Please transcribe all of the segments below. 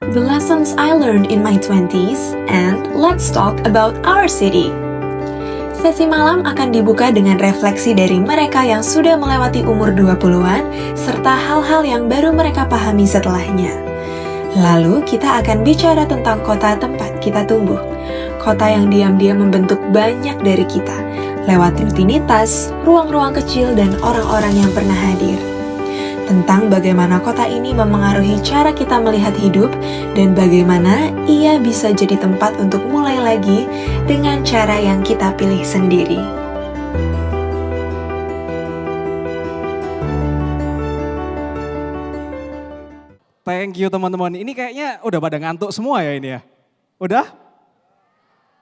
The lessons I learned in my 20s, and let's talk about our city. Sesi malam akan dibuka dengan refleksi dari mereka yang sudah melewati umur 20-an, serta hal-hal yang baru mereka pahami setelahnya. Lalu kita akan bicara tentang kota tempat kita tumbuh. Kota yang diam-diam membentuk banyak dari kita, lewat rutinitas, ruang-ruang kecil, dan orang-orang yang pernah hadir. Tentang bagaimana kota ini memengaruhi cara kita melihat hidup dan bagaimana ia bisa jadi tempat untuk mulai lagi dengan cara yang kita pilih sendiri. Thank you teman-teman. Ini kayaknya udah pada ngantuk semua ya ini ya? Udah?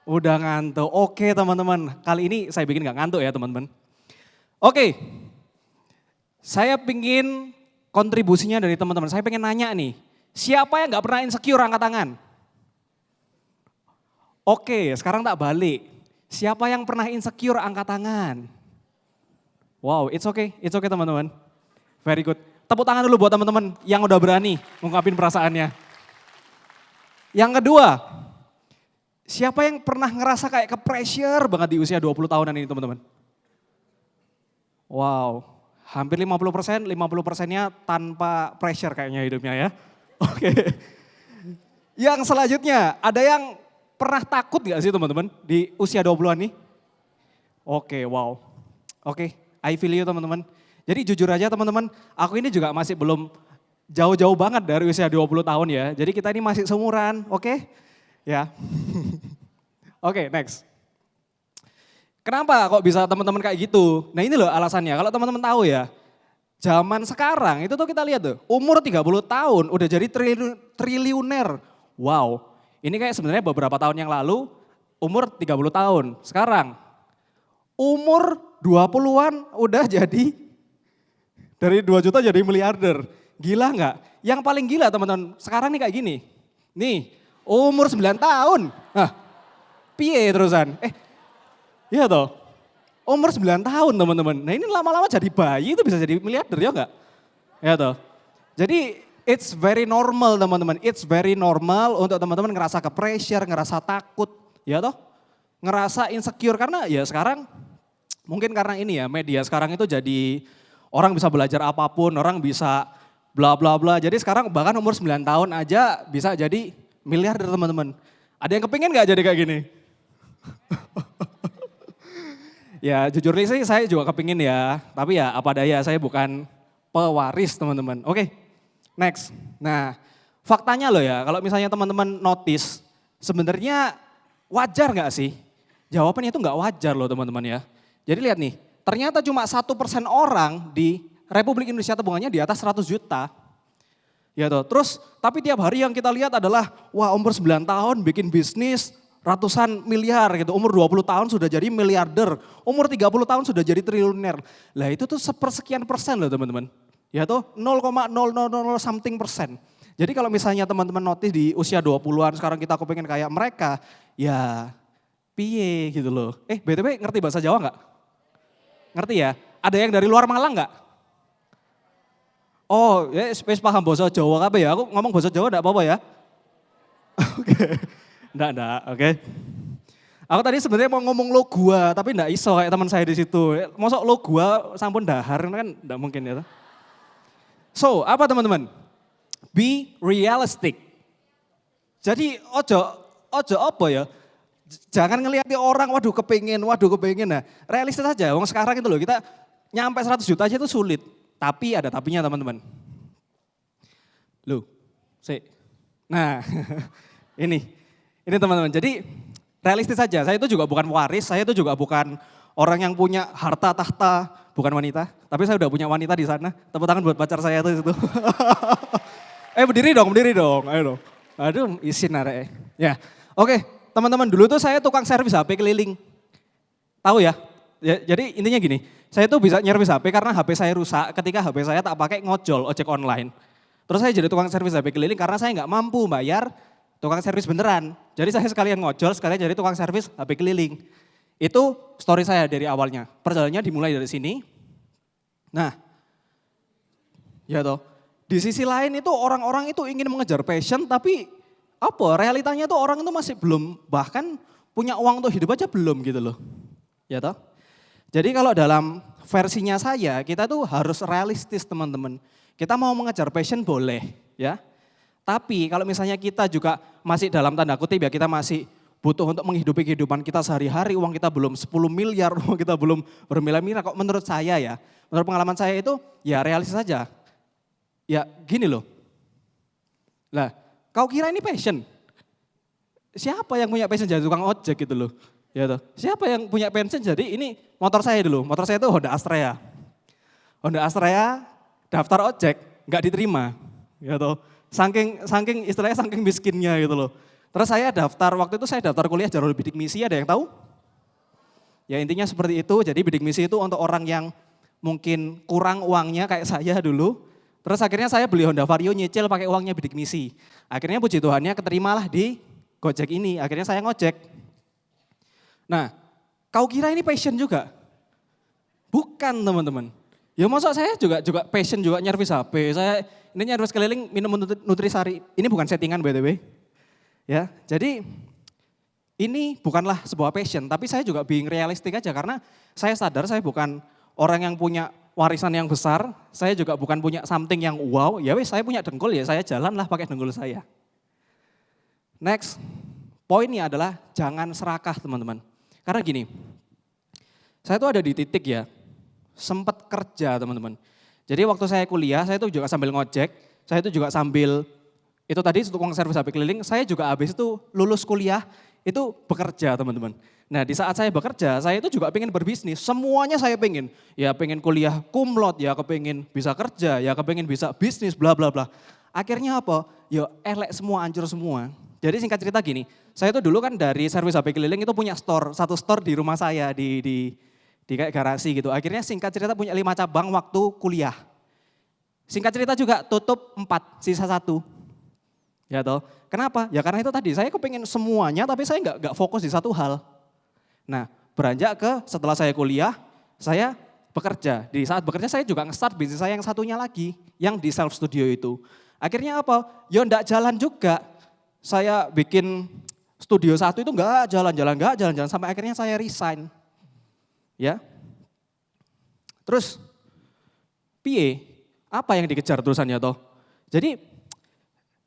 Udah ngantuk. Oke teman-teman, kali ini saya bikin gak ngantuk ya teman-teman. Oke, saya pingin kontribusinya dari teman-teman. Saya pengen nanya nih, siapa yang gak pernah insecure angkat tangan? Oke, sekarang tak balik. Siapa yang pernah insecure angkat tangan? Wow, it's okay teman-teman. Very good. Tepuk tangan dulu buat teman-teman yang udah berani ngungkapin perasaannya. Yang kedua, siapa yang pernah ngerasa kayak ke-pressure banget di usia 20 tahunan ini teman-teman? Wow, hampir 50%, 50%-nya tanpa pressure kayaknya hidupnya ya. Oke. Yang selanjutnya, ada yang pernah takut gak sih teman-teman di usia 20-an nih? Oke, wow. Oke, I feel you teman-teman. Jadi jujur aja teman-teman, aku ini juga masih belum jauh-jauh banget dari usia 20 tahun ya. Jadi kita ini masih seumuran, oke? Ya. Oke, next. Kenapa kok bisa teman-teman kayak gitu? Nah ini loh alasannya, kalau teman-teman tahu ya, zaman sekarang itu tuh kita lihat tuh, umur 30 tahun udah jadi triliuner. Wow, ini kayak sebenarnya beberapa tahun yang lalu umur 30 tahun. Sekarang umur 20-an udah jadi dari 2 juta jadi miliarder. Gila nggak? Yang paling gila teman-teman, sekarang nih kayak gini. Nih, umur 9 tahun. Nah, piye terusan? Iya toh, umur 9 tahun teman-teman. Nah ini lama-lama jadi bayi itu bisa jadi miliarder ya enggak? Ya toh. Jadi it's very normal teman-teman. It's very normal untuk teman-teman ngerasa ke-pressure, ngerasa takut. Ya toh, ngerasa insecure karena ya sekarang mungkin karena ini ya media sekarang itu jadi orang bisa belajar apapun, orang bisa bla bla bla. Jadi sekarang bahkan umur 9 tahun aja bisa jadi miliarder teman-teman. Ada yang kepingin gak jadi kayak gini? Ya jujur sih saya juga kepingin ya, tapi ya apa daya saya bukan pewaris teman-teman. Oke, next. Nah faktanya loh ya, kalau misalnya teman-teman notice, sebenarnya wajar gak sih? Jawabannya itu gak wajar loh teman-teman ya. Jadi lihat nih, ternyata cuma 1% orang di Republik Indonesia tabungannya di atas 100 juta. Ya toh. Terus tapi tiap hari yang kita lihat adalah wah umur 9 tahun bikin bisnis ratusan miliar gitu. Umur 20 tahun sudah jadi miliarder. Umur 30 tahun sudah jadi triliuner. Lah itu tuh sepersekian persen loh teman-teman. Ya toh 0,0000 something persen. Jadi kalau misalnya teman-teman notice di usia 20-an sekarang kita kepengen kayak mereka. Ya piye gitu loh. BTW ngerti bahasa Jawa enggak? Ngerti ya? Ada yang dari luar Malang enggak? Oh, ya wis paham bahasa Jawa apa ya? Aku ngomong bahasa Jawa enggak apa-apa ya? Oke. Enggak, oke. Aku tadi sebenarnya mau ngomong lo gua, tapi enggak iso kayak teman saya di situ. Mosok lo gua sampun dahar kan enggak mungkin ya. So, apa teman-teman? Be realistic. Jadi ojo apa ya? Jangan ngeliati orang, waduh kepingin. Nah, realistis aja. Wong sekarang itu loh, kita nyampe 100 juta aja itu sulit. Tapi ada tapinya teman-teman. Loh, nah ini teman-teman. Jadi realistis saja. Saya itu juga bukan waris, saya itu juga bukan orang yang punya harta tahta, bukan wanita. Tapi saya udah punya wanita di sana. Tepuk tangan buat pacar saya itu. Berdiri dong. Ayo dong. Aduh, isin arek. Ya, oke. Teman-teman dulu tuh saya tukang servis HP keliling. Tahu ya? Jadi intinya gini, saya tuh bisa nyervis HP karena HP saya rusak ketika HP saya tak pakai ngojol ojek online. Terus saya jadi tukang servis HP keliling karena saya nggak mampu bayar tukang servis beneran. Jadi saya sekalian ngojol, sekalian jadi tukang servis HP keliling. Itu story saya dari awalnya. Perjalanannya dimulai dari sini. Nah, ya toh. Di sisi lain itu orang-orang itu ingin mengejar passion tapi realitanya tuh orang itu masih belum, bahkan punya uang untuk hidup aja belum gitu loh. Ya toh? Jadi kalau dalam versinya saya, kita tuh harus realistis teman-teman. Kita mau mengejar passion boleh ya. Tapi kalau misalnya kita juga masih dalam tanda kutip ya, kita masih butuh untuk menghidupi kehidupan kita sehari-hari, uang kita belum 10 miliar, uang kita belum bermiliar-miliar. Kok menurut saya ya, menurut pengalaman saya itu ya realistis saja. Ya gini loh. Lah, kau kira ini passion? Siapa yang punya passion jadi tukang ojek gitu loh? Ya toh. Siapa yang punya passion jadi ini motor saya dulu. Motor saya itu Honda Astrea. Honda Astrea daftar ojek nggak diterima. Ya toh. Saking istilahnya saking miskinnya gitu loh. Terus saya daftar, waktu itu saya daftar kuliah jalur bidik misi, ada yang tahu? Ya intinya seperti itu, jadi bidik misi itu untuk orang yang mungkin kurang uangnya kayak saya dulu. Terus akhirnya saya beli Honda Vario nyicil pakai uangnya bidik misi. Akhirnya puji Tuhannya keterimalah di Gojek ini, akhirnya saya ngojek. Nah, kau kira ini passion juga? Bukan teman-teman. Ya masa saya juga passion juga nyervis HP, saya ini nyervis keliling minum Nutrisari, ini bukan settingan by the way. Ya, jadi ini bukanlah sebuah passion, tapi saya juga being realistik aja karena saya sadar saya bukan orang yang punya warisan yang besar, saya juga bukan punya something yang wow, ya wes saya punya dengkul ya saya jalanlah pakai dengkul saya. Next, poinnya adalah jangan serakah teman-teman. Karena gini, saya tuh ada di titik ya, sempat kerja teman-teman. Jadi waktu saya kuliah, saya tuh juga sambil ngojek, saya tuh juga sambil itu tadi tukang servis HP keliling, saya juga habis itu lulus kuliah, itu bekerja teman-teman. Nah di saat saya bekerja, saya itu juga pengen berbisnis, semuanya saya pengen. Ya pengen kuliah cum laude, ya kepengen bisa kerja, ya kepengen bisa bisnis, bla bla bla. Akhirnya apa? Ya elek semua, hancur semua. Jadi singkat cerita gini, saya tuh dulu kan dari servis HP keliling itu punya store, satu store di rumah saya, di kayak garasi gitu. Akhirnya singkat cerita punya 5 cabang waktu kuliah. Singkat cerita juga tutup 4, sisa 1. Ya toh, kenapa? Ya karena itu tadi, saya kepengen semuanya tapi saya nggak fokus di satu hal. Nah beranjak ke setelah saya kuliah, saya bekerja. Di saat bekerja saya juga nge-start bisnis saya yang satunya lagi, yang di self studio itu. Akhirnya apa? Ya nggak jalan juga. Saya bikin studio 1 itu nggak jalan-jalan, sampai akhirnya saya resign. Ya, terus piye? Apa yang dikejar terusannya toh? Jadi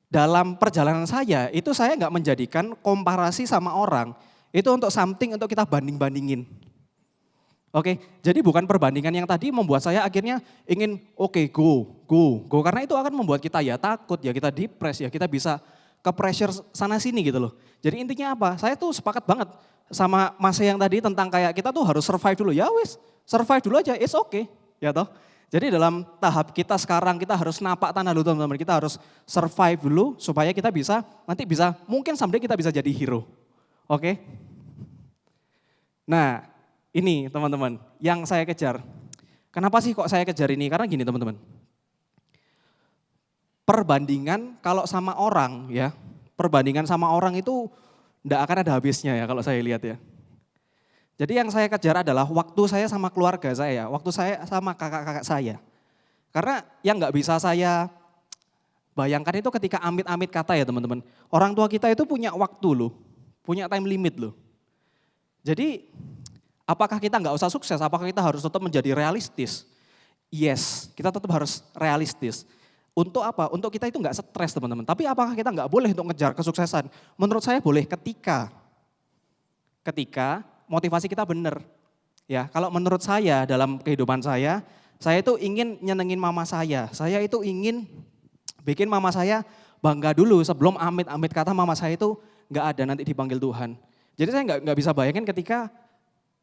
dalam perjalanan saya, itu saya nggak menjadikan komparasi sama orang, itu untuk something untuk kita banding-bandingin. Oke, jadi bukan perbandingan yang tadi membuat saya akhirnya ingin go, karena itu akan membuat kita ya takut, ya kita depres, ya kita bisa ke pressure sana sini gitu loh. Jadi intinya apa, saya tuh sepakat banget sama Mas yang tadi tentang kayak kita tuh harus survive dulu, ya wes survive dulu aja, it's okay, ya toh. Jadi dalam tahap kita sekarang kita harus napak tanah dulu teman-teman, kita harus survive dulu supaya kita bisa, nanti bisa, mungkin someday kita bisa jadi hero. Oke? Nah ini teman-teman yang saya kejar. Kenapa sih kok saya kejar ini? Karena gini teman-teman. Perbandingan kalau sama orang ya, perbandingan sama orang itu enggak akan ada habisnya ya kalau saya lihat ya. Jadi yang saya kejar adalah waktu saya sama keluarga saya, waktu saya sama kakak-kakak saya. Karena yang nggak bisa saya bayangkan itu ketika amit-amit kata ya teman-teman. Orang tua kita itu punya waktu loh, punya time limit loh. Jadi apakah kita nggak usah sukses, apakah kita harus tetap menjadi realistis? Yes, kita tetap harus realistis. Untuk apa? Untuk kita itu nggak stres teman-teman. Tapi apakah kita nggak boleh untuk ngejar kesuksesan? Menurut saya boleh ketika motivasi kita benar. Ya, kalau menurut saya dalam kehidupan saya itu ingin nyenengin mama saya. Saya itu ingin bikin mama saya bangga dulu sebelum amit-amit kata mama saya itu nggak ada nanti dipanggil Tuhan. Jadi saya nggak bisa bayangin ketika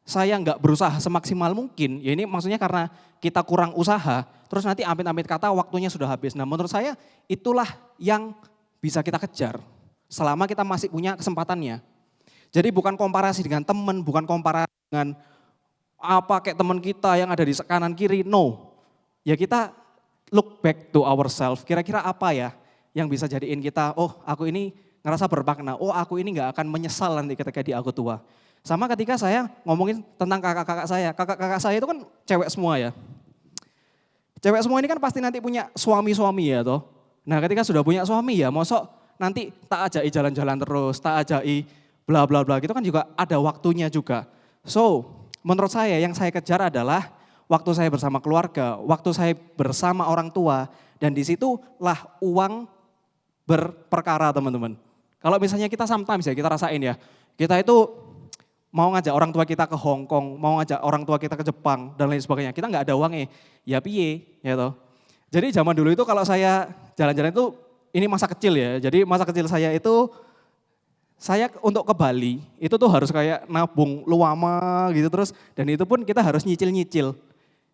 saya nggak berusaha semaksimal mungkin. Ya ini maksudnya karena kita kurang usaha, terus nanti amit-amit kata waktunya sudah habis. Nah menurut saya itulah yang bisa kita kejar selama kita masih punya kesempatannya. Jadi bukan komparasi dengan teman, bukan komparasi dengan apa kayak teman kita yang ada di kanan kiri, no. Ya kita look back to ourselves, kira-kira apa ya yang bisa jadiin kita, oh aku ini ngerasa bermakna, oh aku ini gak akan menyesal nanti ketika di aku tua. Sama ketika saya ngomongin tentang kakak-kakak saya itu kan cewek semua ya. Cewek semua ini kan pasti nanti punya suami-suami ya toh. Nah ketika sudah punya suami ya mosok nanti tak ajai jalan-jalan terus, tak ajai bla bla bla gitu kan juga ada waktunya juga. So menurut saya yang saya kejar adalah waktu saya bersama keluarga, waktu saya bersama orang tua dan disitulah uang berperkara teman-teman. Kalau misalnya kita sometimes ya kita rasain ya, kita itu mau ngajak orang tua kita ke Hong Kong, mau ngajak orang tua kita ke Jepang dan lain sebagainya, kita nggak ada uangnya, ya piye, ya toh. Jadi zaman dulu itu kalau saya jalan-jalan itu, ini masa kecil ya, jadi masa kecil saya itu, saya untuk ke Bali itu tuh harus kayak nabung luama gitu terus, dan itu pun kita harus nyicil-nyicil.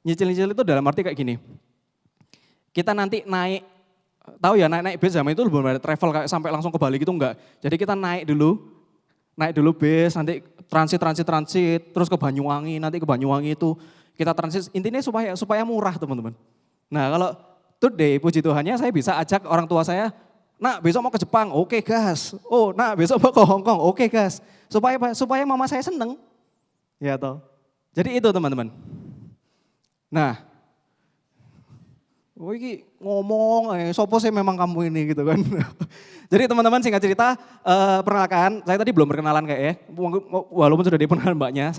Nyicil-nyicil itu dalam arti kayak gini, kita nanti naik, tahu ya naik bis zaman itu belum ada travel kayak sampai langsung ke Bali gitu enggak. Jadi kita naik dulu bis, nanti transit, terus ke Banyuwangi, nanti ke Banyuwangi itu kita transit, intinya supaya murah teman-teman. Nah kalau today puji Tuhannya saya bisa ajak orang tua saya, nak besok mau ke Jepang, oke gas. Oh nak besok mau ke Hong Kong, oke gas. Supaya mama saya seneng, ya toh. Jadi itu teman-teman. Nah, oh ini ngomong, sopo sih memang kamu ini gitu kan. Jadi teman-teman singkat cerita, perkenalkan, saya tadi belum perkenalan kayaknya, walaupun sudah diperkenalkan mbaknya.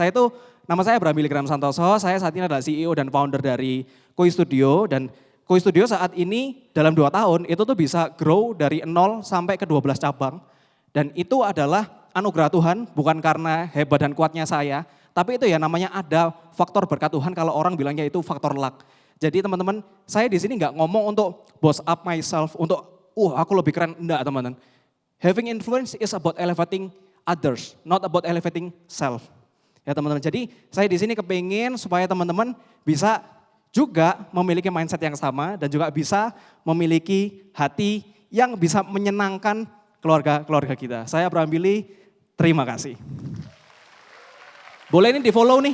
Nama saya Bram Billy Graham Santoso, saya saat ini adalah CEO dan founder dari Koi Studio. Dan Koi Studio saat ini dalam 2 tahun itu tuh bisa grow dari 0 sampai ke 12 cabang. Dan itu adalah anugerah Tuhan, bukan karena hebat dan kuatnya saya. Tapi itu ya namanya ada faktor berkat Tuhan kalau orang bilangnya itu faktor luck. Jadi teman-teman, saya di sini nggak ngomong untuk boss up myself, untuk aku lebih keren, enggak teman-teman. Having influence is about elevating others, not about elevating self. Ya teman-teman, jadi saya di sini kepingin supaya teman-teman bisa juga memiliki mindset yang sama dan juga bisa memiliki hati yang bisa menyenangkan keluarga-keluarga kita. Saya Bram Billy, terima kasih. Boleh ini di follow nih.